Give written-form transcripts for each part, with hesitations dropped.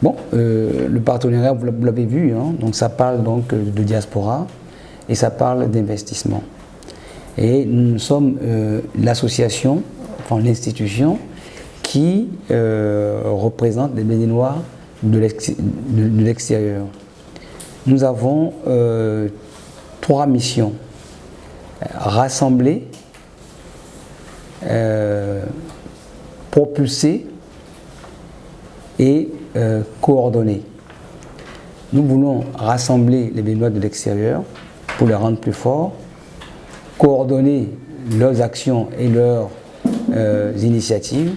Bon, le partenariat, vous l'avez vu, hein, donc ça parle donc de diaspora et ça parle d'investissement. Et nous sommes l'association, enfin l'institution qui représente les Béninois de l'extérieur. Nous avons 3 missions. Rassembler, propulser et coordonner. Nous voulons rassembler les Béninois de l'extérieur pour les rendre plus forts, coordonner leurs actions et leurs initiatives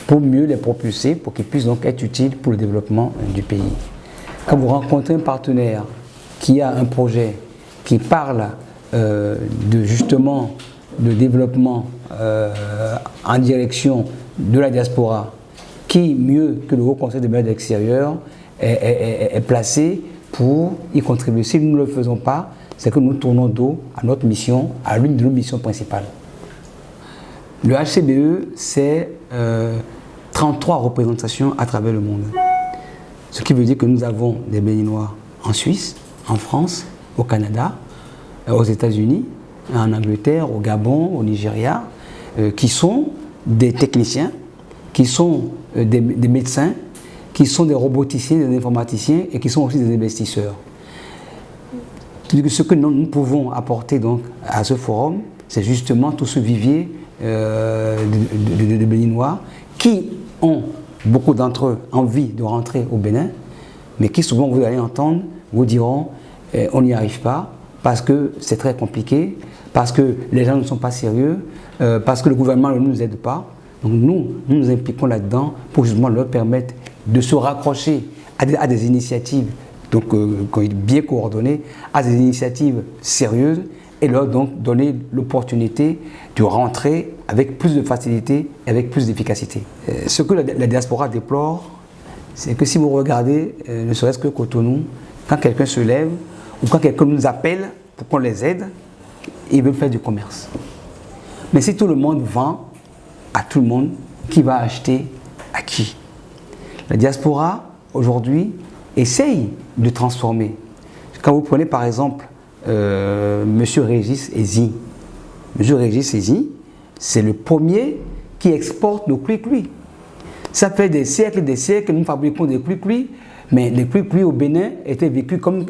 pour mieux les propulser, pour qu'ils puissent donc être utiles pour le développement du pays. Quand vous rencontrez un partenaire qui a un projet qui parle justement de développement en direction de la diaspora, qui mieux que le Haut Conseil des Béninois de l'extérieur est placé pour y contribuer. Si nous ne le faisons pas, c'est que nous tournons dos à notre mission, à l'une de nos missions principales. Le HCBE, c'est 33 représentations à travers le monde. Ce qui veut dire que nous avons des Béninois en Suisse, en France, au Canada, aux États-Unis, en Angleterre, au Gabon, au Nigeria, qui sont des techniciens, qui sont des médecins, qui sont des roboticiens, des informaticiens et qui sont aussi des investisseurs. Ce que nous pouvons apporter donc à ce forum, c'est justement tout ce vivier de Béninois qui ont, beaucoup d'entre eux, envie de rentrer au Bénin, mais qui souvent, vous allez entendre, vous diront on n'y arrive pas parce que c'est très compliqué, parce que les gens ne sont pas sérieux, parce que le gouvernement ne nous aide pas. Donc nous nous impliquons là-dedans pour justement leur permettre de se raccrocher à des initiatives donc, bien coordonnées, à des initiatives sérieuses et leur donc donner l'opportunité de rentrer avec plus de facilité et avec plus d'efficacité. Ce que la diaspora déplore, c'est que si vous regardez, ne serait-ce que Cotonou, quand quelqu'un se lève ou quand quelqu'un nous appelle pour qu'on les aide, ils veulent faire du commerce. Mais si tout le monde vend à tout le monde, qui va acheter à qui? La diaspora, aujourd'hui, essaye de transformer. Quand vous prenez par exemple M. Régis Ezi, M. Régis Ezi, c'est le premier qui exporte nos cuicui. Ça fait des siècles et des siècles que nous fabriquons des cuicui, mais les cuicui au Bénin étaient vécus comme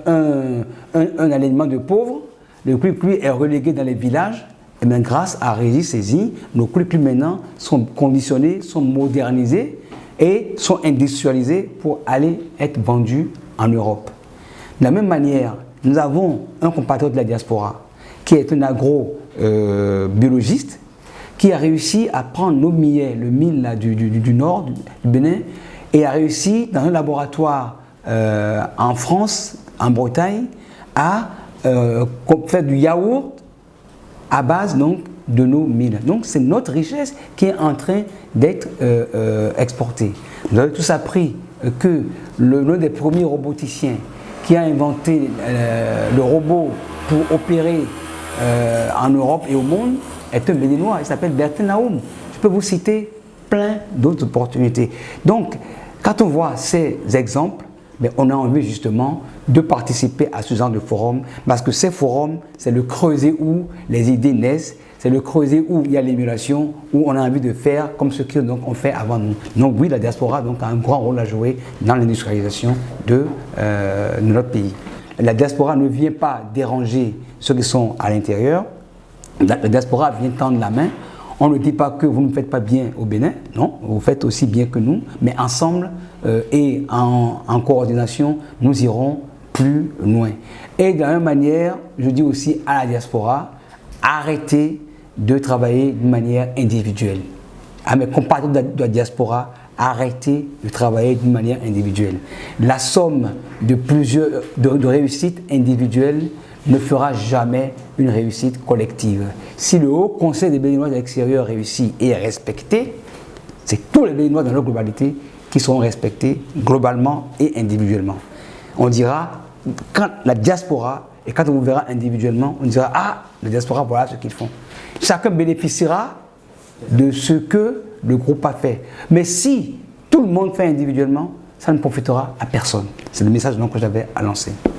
un alignement de pauvres. Le cuicui est relégué dans les villages. Et bien grâce à Régis Ezi, nos cuicui maintenant sont conditionnés, sont modernisés et sont industrialisés pour aller être vendus en Europe. De la même manière, nous avons un compatriote de la diaspora qui est un agrobiologiste qui a réussi à prendre nos millets, le mil là, du nord du Bénin, et a réussi dans un laboratoire en France, en Bretagne, à faire du yaourt à base donc, de nos milles. Donc c'est notre richesse qui est en train d'être exportée. Vous avez tous appris que l'un des premiers roboticiens qui a inventé le robot pour opérer en Europe et au monde est un Béninois, il s'appelle Bertin Naoum. Je peux vous citer plein d'autres opportunités. Donc, quand on voit ces exemples, mais on a envie justement de participer à ce genre de forum parce que ces forums, c'est le creuset où les idées naissent, c'est le creuset où il y a l'émulation, où on a envie de faire comme ce qu'on on fait avant nous. Donc oui, la diaspora donc, a un grand rôle à jouer dans l'industrialisation de notre pays. La diaspora ne vient pas déranger ceux qui sont à l'intérieur. La diaspora vient tendre la main. On ne dit pas que vous ne faites pas bien au Bénin, non, vous faites aussi bien que nous, mais ensemble et en coordination, nous irons plus loin. Et de la même manière, je dis aussi à la diaspora, arrêtez de travailler d'une manière individuelle. À mes compatriotes de la diaspora, arrêtez de travailler d'une manière individuelle. La somme de réussites individuelles ne fera jamais une réussite collective. Si le Haut Conseil des Béninois de l'extérieur réussit et est respecté, c'est tous les Béninois dans leur globalité qui seront respectés globalement et individuellement. On dira, quand la diaspora, et quand on vous verra individuellement, on dira, ah, la diaspora, voilà ce qu'ils font. Chacun bénéficiera de ce que le groupe a fait. Mais si tout le monde fait individuellement, ça ne profitera à personne. C'est le message donc que j'avais à lancer.